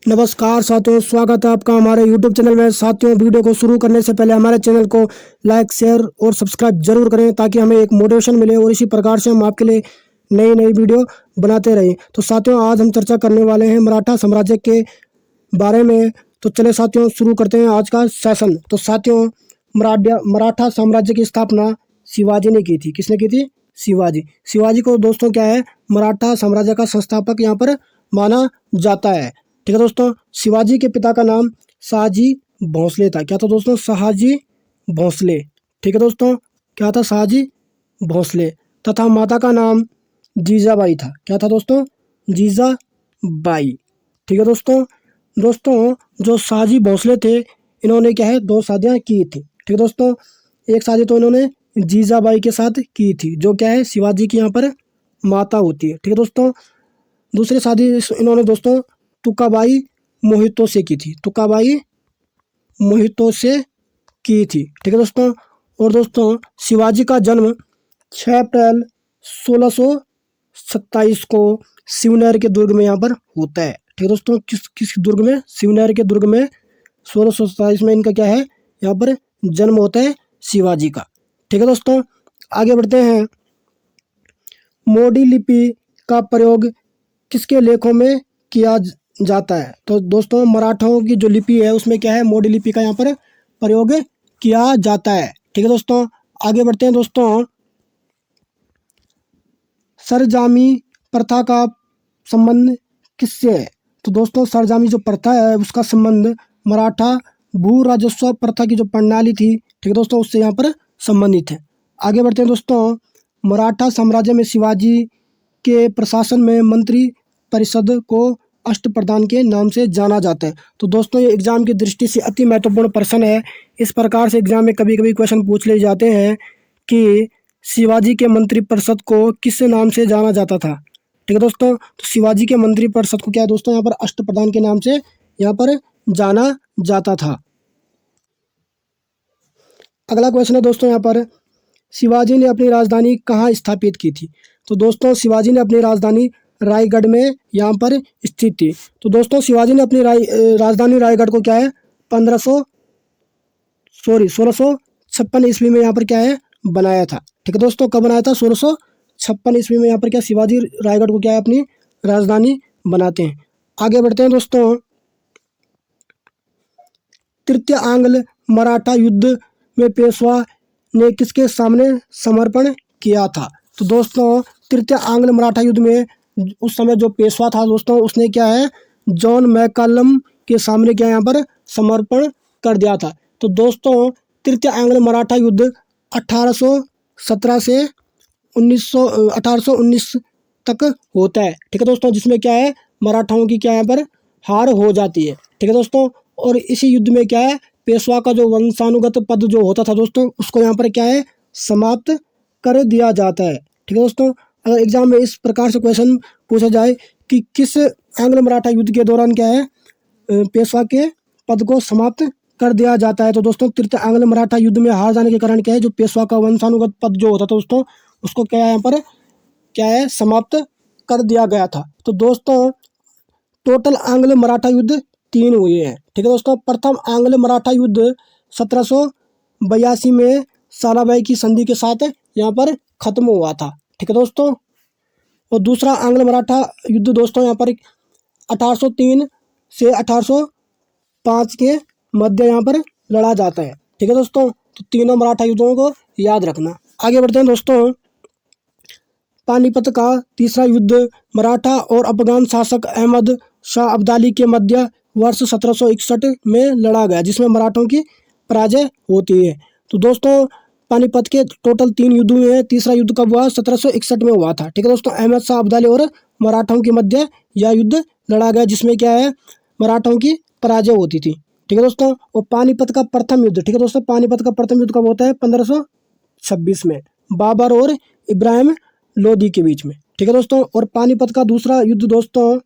नमस्कार साथियों, स्वागत है आपका हमारे YouTube चैनल में। साथियों, वीडियो को शुरू करने से पहले हमारे चैनल को लाइक, शेयर और सब्सक्राइब जरूर करें ताकि हमें एक मोटिवेशन मिले और इसी प्रकार से हम आपके लिए नई नई वीडियो बनाते रहें। तो साथियों, आज हम चर्चा करने वाले हैं मराठा साम्राज्य के बारे में। तो चले साथियों, शुरू करते हैं आज का सेशन। तो साथियों, मराठा साम्राज्य की स्थापना शिवाजी ने की थी। किसने की थी? शिवाजी। शिवाजी को दोस्तों क्या है, मराठा साम्राज्य का संस्थापक यहाँ पर माना जाता है। ठीक है दोस्तों, शिवाजी के पिता का नाम शहाजी भोंसले था। क्या था दोस्तों? शहाजी भोंसले। ठीक है दोस्तों, क्या था? शहाजी भोंसले। तथा माता का नाम जीजाबाई था। क्या था दोस्तों? जीजाबाई। ठीक है दोस्तों। दोस्तों, जो शहाजी भोंसले थे, इन्होंने क्या है, 2 शादियाँ की थी। ठीक है दोस्तों, एक शादी तो इन्होंने जीजाबाई के साथ की थी, जो क्या है, शिवाजी की यहाँ पर माता होती है। ठीक है दोस्तों। दूसरी शादी इन्होंने दोस्तों तुकाबाई मोहितो से की थी। तुकाबाई मोहितो से की थी। ठीक है दोस्तों। और दोस्तों, शिवाजी का जन्म 6 अप्रैल 1627 को शिवनेर के दुर्ग में यहाँ पर होता है। ठीक है दोस्तों, किस किस दुर्ग में? शिवनेर के दुर्ग में 1627 में इनका क्या है, यहाँ पर जन्म होता है शिवाजी का। ठीक है दोस्तों, आगे बढ़ते हैं। मोडी लिपि का प्रयोग किसके लेखों में किया जाता है? तो दोस्तों, मराठाओं की जो लिपि है उसमें क्या है, मोडी लिपि का यहाँ पर प्रयोग किया जाता है। ठीक है दोस्तों, आगे बढ़ते हैं। दोस्तों, सरजामी प्रथा का संबंध किससे है? तो दोस्तों, सरजामी जो प्रथा है उसका संबंध मराठा भू राजस्व प्रथा की जो प्रणाली थी, ठीक है दोस्तों, उससे यहाँ पर संबंधित है। आगे बढ़ते हैं। दोस्तों, मराठा साम्राज्य में शिवाजी के प्रशासन में मंत्री परिषद को अष्टप्रधान के नाम से जाना जाता है। तो दोस्तों, ये एग्जाम की दृष्टि से अति महत्वपूर्ण प्रश्न है। इस प्रकार से एग्जाम में कभी कभी क्वेश्चन पूछ ले जाते हैं कि शिवाजी के मंत्री परिषद को किस नाम से जाना जाता था। ठीक है दोस्तों, तो शिवाजी के मंत्री परिषद को क्या है दोस्तों, यहाँ पर अष्टप्रधान के नाम से यहाँ पर जाना जाता था। अगला क्वेश्चन है दोस्तों, यहाँ पर शिवाजी ने अपनी राजधानी कहाँ स्थापित की थी? तो दोस्तों, शिवाजी ने अपनी राजधानी रायगढ़ में यहाँ पर स्थित थी। तो दोस्तों, शिवाजी ने अपनी राजधानी रायगढ़ को क्या है, 1656 ईस्वी में यहाँ पर क्या है, बनाया था। ठीक है दोस्तों, कब बनाया था? 1656 ईस्वी में यहाँ पर क्या, शिवाजी रायगढ़ को क्या है, अपनी राजधानी बनाते हैं। आगे बढ़ते हैं। दोस्तों, तृतीय आंग्ल मराठा युद्ध में पेशवा ने किसके सामने समर्पण किया था? तो दोस्तों, तृतीय आंग्ल मराठा युद्ध में उस समय जो पेशवा था दोस्तों, उसने क्या है, जॉन मैकालम के सामने क्या यहाँ पर समर्पण कर दिया था। तो दोस्तों, तृतीय आंग्ल मराठा युद्ध 1817 से 1819 तक होता है। ठीक है दोस्तों, जिसमें क्या है, मराठाओं की क्या यहाँ पर हार हो जाती है। ठीक है दोस्तों, और इसी युद्ध में क्या है, पेशवा का जो वंशानुगत पद जो होता था दोस्तों, उसको यहाँ पर क्या है, समाप्त कर दिया जाता है। ठीक है दोस्तों, अगर एग्जाम में इस प्रकार से क्वेश्चन पूछा जाए कि किस आंग्ल मराठा युद्ध के दौरान क्या है, पेशवा के पद को समाप्त कर दिया जाता है, तो दोस्तों, तृतीय आंग्ल मराठा युद्ध में हार जाने के कारण क्या है, जो पेशवा का वंशानुगत पद जो होता था दोस्तों, उसको क्या है, यहाँ पर क्या है, समाप्त कर दिया गया था। तो दोस्तों, टोटल आंग्ल मराठा युद्ध 3 हुए हैं। ठीक है दोस्तों, प्रथम आंग्ल मराठा युद्ध 1782 में सालाबाई की संधि के साथ यहाँ पर खत्म हुआ था। ठीक है दोस्तों, और दूसरा आंग्ल मराठा युद्ध दोस्तों यहाँ पर 1803 से 1805 के मध्य यहाँ पर लड़ा जाता है। ठीक है दोस्तों, तो तीनों मराठा युद्धों को याद रखना। आगे बढ़ते हैं। दोस्तों, पानीपत का तीसरा युद्ध मराठा और अफगान शासक अहमद शाह अब्दाली के मध्य वर्ष 1761 में लड़ा गया, जिसमें मराठों की पराजय होती है। तो दोस्तों, पानीपत के टोटल 3 युद्ध हुए हैं। तीसरा युद्ध कब हुआ? 1761 में हुआ था। ठीक है दोस्तों, अहमद शाह अब्दाली और मराठाओं के मध्य यह युद्ध लड़ा गया, जिसमें क्या है, मराठाओं की पराजय होती थी। ठीक है दोस्तों, और पानीपत का प्रथम युद्ध, ठीक है दोस्तों, पानीपत का प्रथम युद्ध कब होता है? 1526 में बाबर और इब्राहिम लोदी के बीच में। ठीक है दोस्तों, और पानीपत का दूसरा युद्ध दोस्तों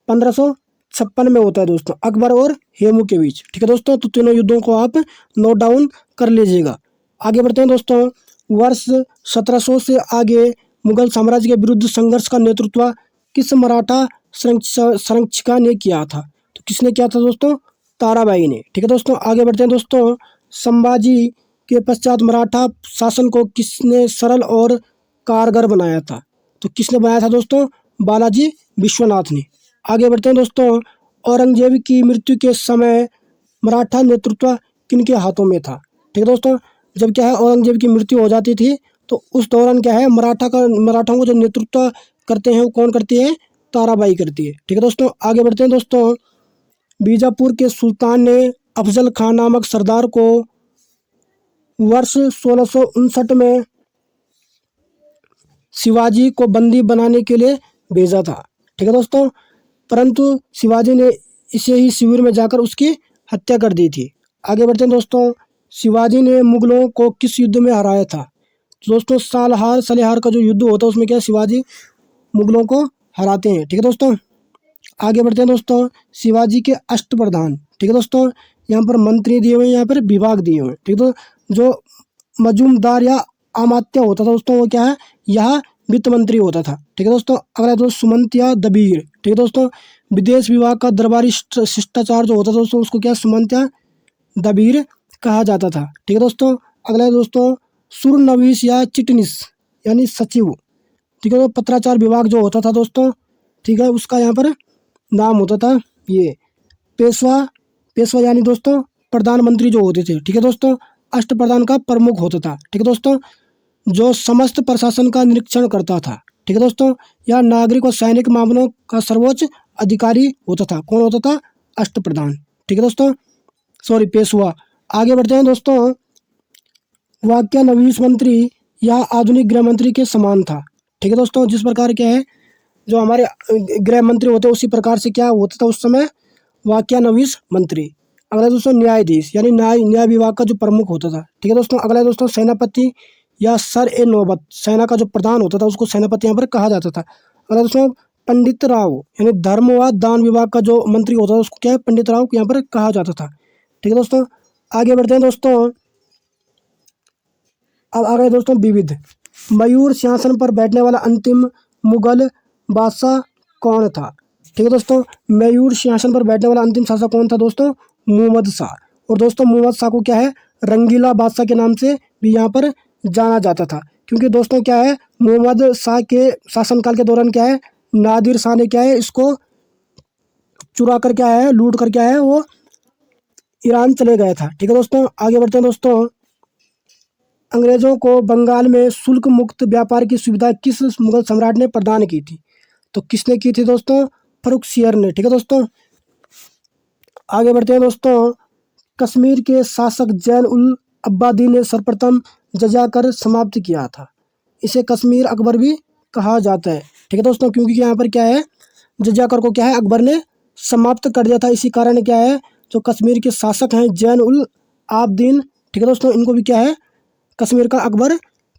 1556 में होता है दोस्तों, अकबर और हेमू के बीच। ठीक है दोस्तों, तो तीनों युद्धों को आप नोट डाउन कर लीजिएगा। आगे बढ़ते हैं। दोस्तों, वर्ष 1700 से आगे मुगल साम्राज्य के विरुद्ध संघर्ष का नेतृत्व किस मराठा संरक्षिका ने किया था? तो किसने किया था दोस्तों? ताराबाई ने। ठीक है दोस्तों, आगे बढ़ते हैं दोस्तों। संभाजी के पश्चात मराठा शासन को किसने सरल और कारगर बनाया था? तो किसने बनाया था दोस्तों? बालाजी विश्वनाथ ने। आगे बढ़ते हैं दोस्तों। औरंगजेब की मृत्यु के समय मराठा नेतृत्व किनके हाथों में था? ठीक है दोस्तों, जब क्या है औरंगजेब की मृत्यु हो जाती थी तो उस दौरान क्या है मराठाओं को जो नेतृत्व करते हैं वो कौन करती है? ताराबाई करती है। ठीक है दोस्तों, आगे बढ़ते हैं दोस्तों। बीजापुर के सुल्तान ने अफजल खान नामक सरदार को वर्ष 1659 में शिवाजी को बंदी बनाने के लिए भेजा था। ठीक है दोस्तों, परंतु शिवाजी ने इसे ही शिविर में जाकर उसकी हत्या कर दी थी। आगे बढ़ते हैं दोस्तों। शिवाजी ने मुगलों को किस युद्ध में हराया था? तो दोस्तों सलेहार का जो युद्ध होता है उसमें क्या शिवाजी मुगलों को हराते हैं। ठीक है दोस्तों, आगे बढ़ते हैं दोस्तों। शिवाजी के अष्टप्रधान, ठीक है दोस्तों, यहाँ पर मंत्री दिए हुए हैं, यहाँ पर विभाग दिए हुए हैं। ठीक है, तो जो मजूमदार या अमात्य होता था दोस्तों वो क्या है? यह वित्त मंत्री होता था। ठीक है दोस्तों, अगला दोस्तों सुमंतिया दबीर। ठीक है दोस्तों, विदेश विभाग का दरबारी शिष्टाचार जो होता था दोस्तों उसको क्या सुमंतिया दबीर कहा जाता था। ठीक है दोस्तों, अगला है दोस्तों सुरनवीस या चिटनिस यानी सचिव। ठीक है, तो पत्राचार विभाग जो होता था दोस्तों, ठीक है, उसका यहाँ पर नाम होता था ये पेशवा यानी दोस्तों प्रधानमंत्री जो होते थे। ठीक है दोस्तों, अष्टप्रधान का प्रमुख होता था। ठीक है दोस्तों, जो समस्त प्रशासन का निरीक्षण करता था। ठीक है दोस्तों, यह नागरिक और सैनिक मामलों का सर्वोच्च अधिकारी होता था। कौन होता था? अष्टप्रधान। ठीक है दोस्तों, पेशवा। आगे बढ़ते हैं दोस्तों। वाक्यानवीस मंत्री या आधुनिक गृह मंत्री के समान था। ठीक है दोस्तों, जिस प्रकार क्या है जो हमारे गृह मंत्री होते हैं उसी प्रकार से क्या होता था उस समय वाक्यानवीस मंत्री। अगला दोस्तों न्यायाधीश यानी न्याय विभाग का जो प्रमुख होता था। ठीक है दोस्तों, अगला दोस्तों सेनापति या सर ए नौबत, सेना का जो प्रधान होता था उसको सेनापति यहाँ पर कहा जाता था। अगला दोस्तों पंडित राव यानी धर्म व दान विभाग का जो मंत्री होता था उसको क्या है? पंडित राव यहाँ पर कहा जाता था। ठीक है दोस्तों, आगे बढ़ते हैं दोस्तों। अब आ गए दोस्तों विविध। मयूर सिंहासन पर बैठने वाला अंतिम मुगल बादशाह कौन था? ठीक है दोस्तों, मयूर सिंहासन पर बैठने वाला अंतिम शासक कौन था दोस्तों? मुहम्मद शाह। और दोस्तों मुहम्मद शाह को क्या है? रंगीला बादशाह के नाम से भी यहाँ पर जाना जाता था, क्योंकि दोस्तों क्या है मुहम्मद शाह के शासनकाल के दौरान क्या है नादिर शाह ने क्या है इसको चुरा कर क्या है लूट कर क्या है वो ईरान चले गया था। ठीक है दोस्तों, आगे बढ़ते हैं दोस्तों। अंग्रेजों को बंगाल में शुल्क मुक्त व्यापार की सुविधा किस मुगल सम्राट ने प्रदान की थी? तो किसने की थी दोस्तों? फर्रुखसियर ने। ठीक है दोस्तों, आगे बढ़ते हैं दोस्तों। कश्मीर के शासक जैन उल अब्बादी ने सर्वप्रथम जजिया कर समाप्त किया था। इसे कश्मीर अकबर भी कहा जाता है। ठीक है दोस्तों, क्योंकि यहाँ पर क्या है जजिया कर को क्या है अकबर ने समाप्त कर दिया था। इसी कारण क्या है जो कश्मीर के शासक हैं जैन उल आबदीन, ठीक है दोस्तों, इनको भी क्या है कश्मीर का अकबर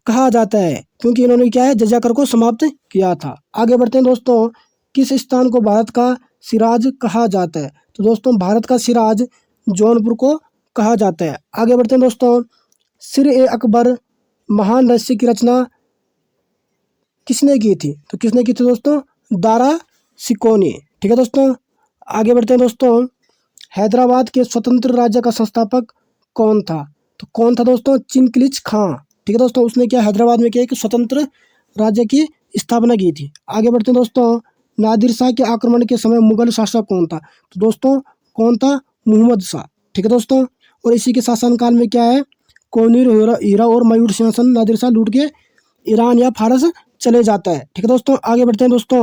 कहा जाता है, क्योंकि इन्होंने क्या है जजिया कर को समाप्त किया था। आगे बढ़ते हैं दोस्तों। किस स्थान को भारत का सिराज कहा जाता है? तो दोस्तों भारत का सिराज जौनपुर को कहा जाता है। आगे बढ़ते हैं दोस्तों। सिर ए अकबर महान रहस्य की रचना किसने की थी? तो किसने की थी दोस्तों? दारा सिकोनी। ठीक है दोस्तों, आगे बढ़ते हैं दोस्तों। हैदराबाद के स्वतंत्र राज्य का संस्थापक कौन था? तो कौन था दोस्तों? चिंकलिज खां। ठीक है दोस्तों, उसने क्या हैदराबाद में क्या एक स्वतंत्र राज्य की स्थापना की थी। आगे बढ़ते हैं दोस्तों। नादिर शाह के आक्रमण के समय मुगल शासक कौन था? तो दोस्तों कौन था? मुहम्मद शाह। ठीक है दोस्तों, और इसी के शासनकाल में क्या है कोहिनूर हीरा और मयूर सिंहासन नादिर शाह लूट के ईरान या फारस चले जाता है। ठीक है दोस्तों, आगे बढ़ते हैं दोस्तों।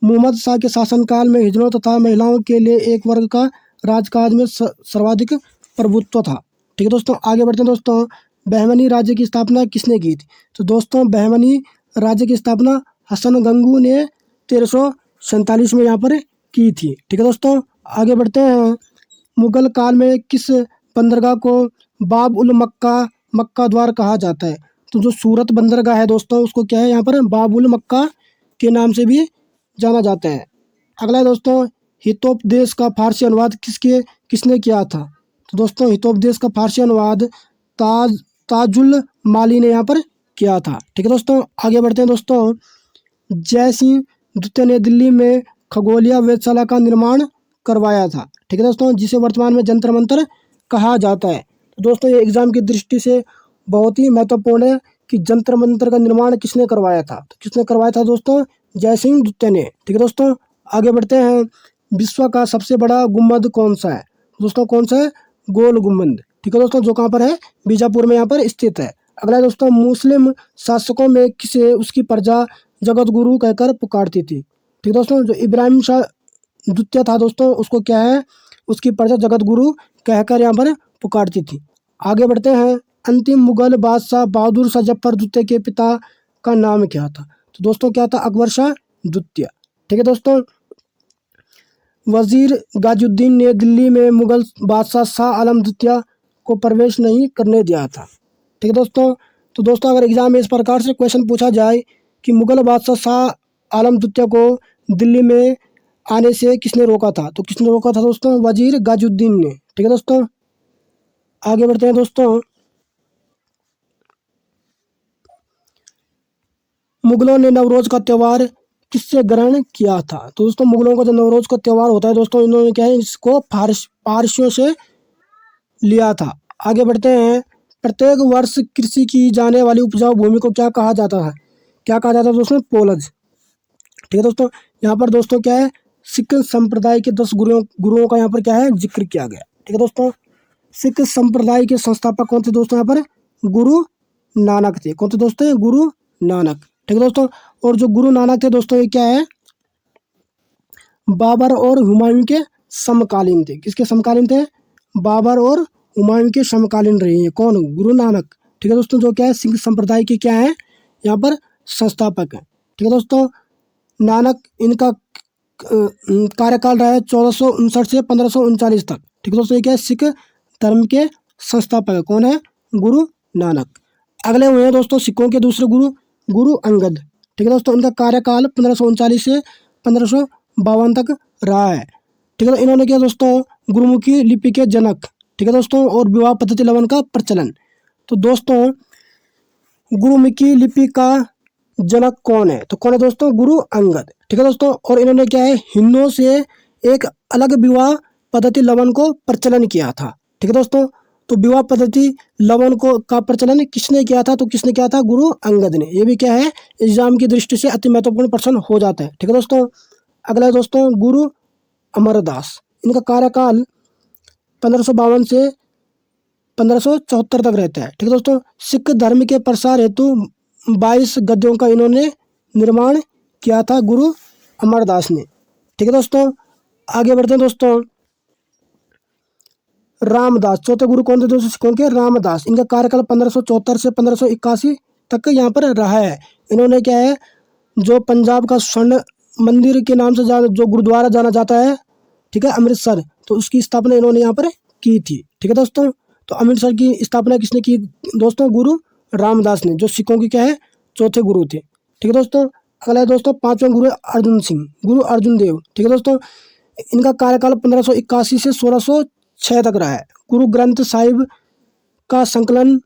मुहम्मद शाह के शासनकाल में हिजड़ों तथा महिलाओं के लिए एक वर्ग का राजकाज में सर्वाधिक प्रभुत्व था। ठीक है दोस्तों, आगे बढ़ते हैं दोस्तों। बहमनी राज्य की स्थापना किसने की थी? तो दोस्तों बहमनी राज्य की स्थापना हसन गंगू ने 1347 में यहाँ पर की थी। ठीक है दोस्तों, आगे बढ़ते हैं। मुगल काल में किस बंदरगाह को बाब उल मक्का द्वार कहा जाता है? तो जो सूरत बंदरगाह है दोस्तों उसको क्या है यहाँ पर बाब उल मक्का के नाम से भी जाना जाता है। अगला है दोस्तों हितोपदेश का फारसी अनुवाद किसने किया था? तो दोस्तों हितोपदेश का फारसी अनुवाद ताजुल माली ने यहाँ पर किया था। ठीक है दोस्तों, आगे बढ़ते हैं दोस्तों। जय सिंह द्वितीय ने दिल्ली में खगोलीय वेधशाला का निर्माण करवाया था। ठीक है दोस्तों, जिसे वर्तमान में जंतर मंतर कहा जाता है। तो दोस्तों ये एग्जाम की दृष्टि से बहुत ही महत्वपूर्ण है कि जंतर मंतर का निर्माण किसने करवाया था। तो किसने करवाया था दोस्तों? जय सिंह द्वितीय ने। ठीक है दोस्तों, आगे बढ़ते हैं। विश्व का सबसे बड़ा गुम्बद कौन सा है? दोस्तों कौन सा है? गोल गुम्बद। ठीक है दोस्तों, जो कहाँ पर है? बीजापुर में यहाँ पर स्थित है। अगला है दोस्तों, मुस्लिम शासकों में किसे उसकी प्रजा जगत गुरु कहकर पुकारती थी? ठीक है दोस्तों, जो इब्राहिम शाह द्वितीय था दोस्तों, उसको क्या है? उसकी प्रजा जगत गुरु कहकर यहाँ पर पुकारती थी। आगे बढ़ते हैं। अंतिम मुगल बादशाह बहादुर शाह जफर द्वितीय के पिता का नाम क्या था? तो दोस्तों क्या था? अकबर शाह द्वितीय। ठीक है दोस्तों, वजीर गाजुद्दीन ने दिल्ली में मुगल बादशाह शाह आलम द्वितीय को प्रवेश नहीं करने दिया था। ठीक है दोस्तों, तो दोस्तों अगर एग्जाम में इस प्रकार से क्वेश्चन पूछा जाए कि मुगल बादशाह शाह आलम द्वितीय को दिल्ली में आने से किसने रोका था? तो किसने रोका था दोस्तों? वजीर गाजुद्दीन ने। ठीक है दोस्तों, आगे बढ़ते हैं दोस्तों। मुगलों ने नवरोज का त्यौहार किससे ग्रहण किया था? तो दोस्तों मुगलों का जो नवरोज का त्यौहार होता है दोस्तों, इन्होंने क्या है? इसको पारसियों से लिया था। आगे बढ़ते हैं। प्रत्येक वर्ष कृषि की जाने वाली उपजाऊ भूमि को क्या कहा जाता है? क्या कहा जाता है दोस्तों? पोलज। ठीक है दोस्तों, यहाँ पर दोस्तों क्या है? सिख संप्रदाय के 10 गुरुओं का यहाँ पर क्या है? जिक्र किया गया। ठीक है दोस्तों, सिख संप्रदाय के संस्थापक कौन थे दोस्तों? यहाँ पर गुरु नानक थे। कौन थे दोस्तों? गुरु नानक। ठीक है दोस्तों, और जो गुरु नानक थे दोस्तों, ये क्या है? बाबर और हुमायूं के समकालीन थे। किसके समकालीन थे? बाबर और हुमायूं के समकालीन रहे हैं। कौन? गुरु नानक। ठीक है दोस्तों, जो क्या है? सिख संप्रदाय के क्या है? यहाँ पर संस्थापक है। ठीक है दोस्तों, नानक इनका कार्यकाल रहा है 1459 से 1539 तक। ठीक है दोस्तों, ये क्या है? सिख धर्म के संस्थापक है। कौन है? गुरु नानक। अगले हुए हैं दोस्तों सिखों के दूसरे गुरु, गुरु अंगद। ठीक है दोस्तों, इनका कार्यकाल 1539 से 1552 तक रहा है। ठीक है, इन्होंने किया दोस्तों गुरुमुखी लिपि के जनक। ठीक है दोस्तों, और विवाह पद्धति लवन का प्रचलन। तो दोस्तों गुरुमुखी लिपि का जनक कौन है? तो कौन है दोस्तों? गुरु अंगद। ठीक है दोस्तों, और इन्होंने क्या है? हिंदुओं से एक अलग विवाह पद्धति लवन को प्रचलन किया था। ठीक है दोस्तों, तो विवाह पद्धति लवन को का प्रचलन किसने किया था? तो किसने किया था? गुरु अंगद ने। ये भी क्या है? एग्जाम की दृष्टि से अति महत्वपूर्ण प्रश्न हो जाता है। ठीक है दोस्तों, अगला है दोस्तों गुरु अमरदास। इनका कार्यकाल 1552 से 1574 तक रहता है। ठीक है दोस्तों, सिख धर्म के प्रसार हेतु 22 गद्यों का इन्होंने निर्माण किया था, गुरु अमरदास ने। ठीक है दोस्तों, आगे बढ़ते हैं दोस्तों। रामदास, चौथे गुरु कौन थे दोस्तों सिखों के? रामदास। इनका कार्यकाल 1574 से 1581 तक यहाँ पर रहा है। इन्होंने क्या है? जो पंजाब का स्वर्ण मंदिर के नाम से जो गुरुद्वारा जाना जाता है, ठीक है, अमृतसर, तो उसकी स्थापना इन्होंने यहाँ पर की थी। ठीक है दोस्तों, तो अमृतसर की स्थापना किसने की दोस्तों? गुरु रामदास ने, जो सिखों की क्या है? चौथे गुरु थे। ठीक है दोस्तों, अगला है दोस्तों पांचवें गुरु अर्जुन सिंह, गुरु अर्जुन देव। ठीक है दोस्तों, इनका कार्यकाल 1581 से 1606 तक रहा है। गुरु ग्रंथ साहिब का संकलन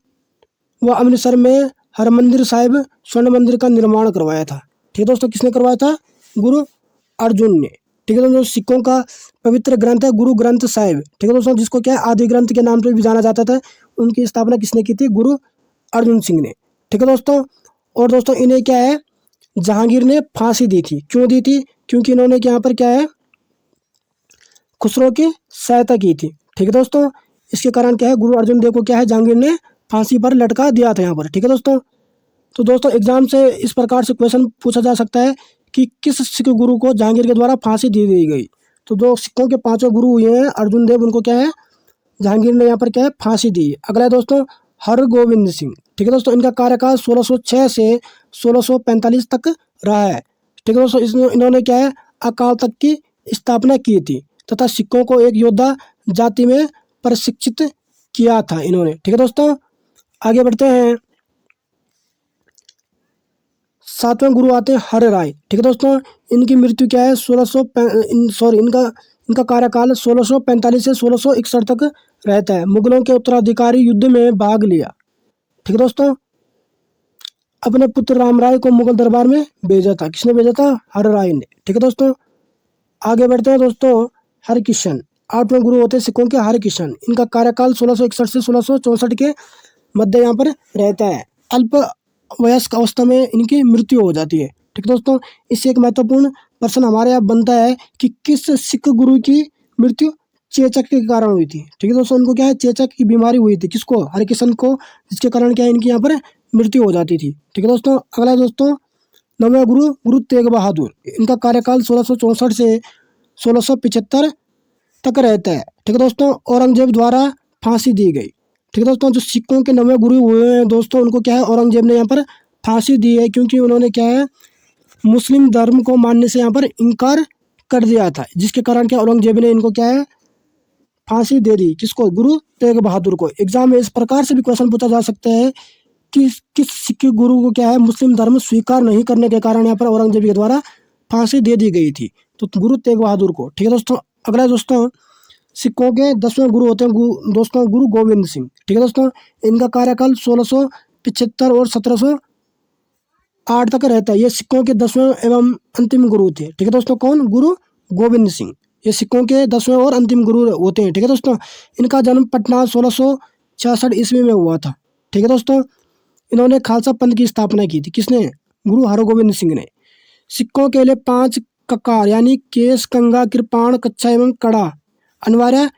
व अमृतसर में हरमंदिर साहिब स्वर्ण मंदिर का निर्माण करवाया था। ठीक है दोस्तों, किसने करवाया था? गुरु अर्जुन ने। ठीक है दोस्तों, सिखों का पवित्र ग्रंथ है गुरु ग्रंथ साहिब। ठीक है दोस्तों, जिसको क्या है? आदि ग्रंथ के नाम से भी जाना जाता था। उनकी स्थापना किसने की थी? गुरु अर्जुन सिंह ने। ठीक है दोस्तों, और दोस्तों इन्हें क्या है? जहांगीर ने फांसी दी थी। क्यों दी थी? क्योंकि इन्होंने यहाँ पर क्या है? खुसरो की सहायता की थी। ठीक है दोस्तों, इसके कारण क्या है? गुरु अर्जुन देव को क्या है? जहांगीर ने फांसी पर लटका दिया था यहाँ पर। ठीक है दोस्तों, तो दोस्तों एग्जाम से इस प्रकार से क्वेश्चन पूछा जा सकता है कि किस सिख गुरु को जहांगीर के द्वारा फांसी दी दी गई? तो जो सिखों के पांचों गुरु हुए हैं अर्जुन देव, उनको क्या है? जहांगीर ने यहाँ पर क्या है? फांसी दी। अगला है दोस्तों हरगोविंद सिंह। ठीक है दोस्तों, इनका कार्यकाल 1606 से 1645 तक रहा है। ठीक है दोस्तों, इसमें इन्होंने क्या है? अकाल तख्त की स्थापना की थी तथा सिखों को एक योद्धा जाति में प्रशिक्षित किया था इन्होंने। ठीक है दोस्तों, आगे बढ़ते हैं। सातवें गुरु आते हैं हर राय। ठीक है दोस्तों, इनकी मृत्यु क्या है? इनका कार्यकाल 1645 से 1661 तक रहता है। मुगलों के उत्तराधिकारी युद्ध में भाग लिया। ठीक है दोस्तों, अपने पुत्र राम राय को मुगल दरबार में भेजा था। किसने भेजा था? हर राय ने। ठीक है दोस्तों, आगे बढ़ते हैं दोस्तों। हरकिशन, 8वें गुरु होते हैं सिखों के हरकिशन। इनका कार्यकाल 1661 से 1664 के मध्य यहाँ पर रहता है। अल्प वयस्क अवस्था में इनकी मृत्यु हो जाती है। ठीक है दोस्तों, इससे एक महत्वपूर्ण प्रश्न हमारे यहाँ बनता है कि किस सिख गुरु की मृत्यु चेचक के कारण हुई थी। ठीक है दोस्तों, उनको क्या है, चेचक की बीमारी हुई थी। किसको? हरकिशन को, जिसके कारण क्या है, इनकी यहाँ पर मृत्यु हो जाती थी। ठीक है दोस्तों, अगला दोस्तों 9वें गुरु, गुरु तेग बहादुर। इनका कार्यकाल 1664 से 1675 तक रहता है। ठीक है दोस्तों, औरंगजेब द्वारा फांसी दी गई। ठीक है दोस्तों, जो सिखों के 9वें गुरु हुए हैं दोस्तों, उनको क्या है, औरंगजेब ने यहाँ पर फांसी दी है, क्योंकि उन्होंने क्या है, मुस्लिम धर्म को मानने से यहाँ पर इनकार कर दिया था, जिसके कारण क्या औरंगजेब ने इनको क्या है, फांसी दे दी। किसको? गुरु तेग बहादुर को। एग्जाम में इस प्रकार से भी क्वेश्चन पूछा जा सकता है कि किस सिख गुरु को क्या है, मुस्लिम धर्म स्वीकार नहीं करने के कारण यहाँ पर औरंगजेब के द्वारा फांसी दे दी गई थी। तो गुरु तेग बहादुर को। ठीक है दोस्तों, अगला दोस्तों सिखों के 10वें गुरु होते हैं दोस्तों गुरु गोविंद सिंह। ठीक है दोस्तों, इनका कार्यकाल 1675 और 1708 तक रहता है। ये सिखों के 10वें एवं अंतिम गुरु थे। ठीक है दोस्तों, कौन? गुरु गोविंद सिंह। ये सिखों के 10वें और अंतिम गुरु होते हैं। ठीक है दोस्तों, इनका जन्म पटना 1666 ईस्वी में हुआ था। ठीक है दोस्तों, इन्होंने खालसा पंथ की स्थापना की थी। किसने? गुरु हरगोविंद सिंह ने। सिखों के लिए 5 ककार यानी केस, कंगा, कृपाण, कच्छा एवं कड़ा अनिवार्य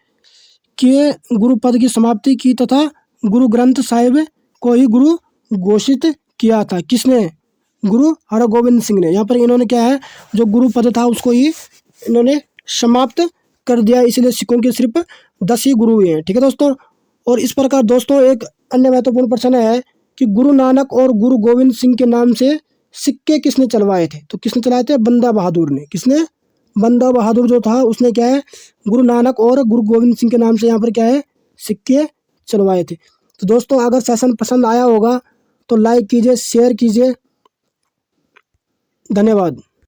के गुरु पद की समाप्ति की तथा गुरु ग्रंथ साहिब को ही गुरु घोषित किया था। किसने? गुरु हरगोविंद सिंह ने। यहाँ पर इन्होंने क्या है, जो गुरु पद था उसको ही इन्होंने समाप्त कर दिया, इसलिए सिखों के सिर्फ 10 ही गुरु हुए हैं। ठीक है दोस्तों, और इस प्रकार दोस्तों एक अन्य महत्वपूर्ण प्रश्न है कि गुरु नानक और गुरु गोविंद सिंह के नाम से सिक्के किसने चलवाए थे? तो किसने चलाए थे? बंदा बहादुर ने। किसने? बंदा बहादुर जो था उसने क्या है, गुरु नानक और गुरु गोविंद सिंह के नाम से यहाँ पर क्या है, सिक्के चलवाए थे। तो दोस्तों अगर सेशन पसंद आया होगा तो लाइक कीजिए, शेयर कीजिए। धन्यवाद।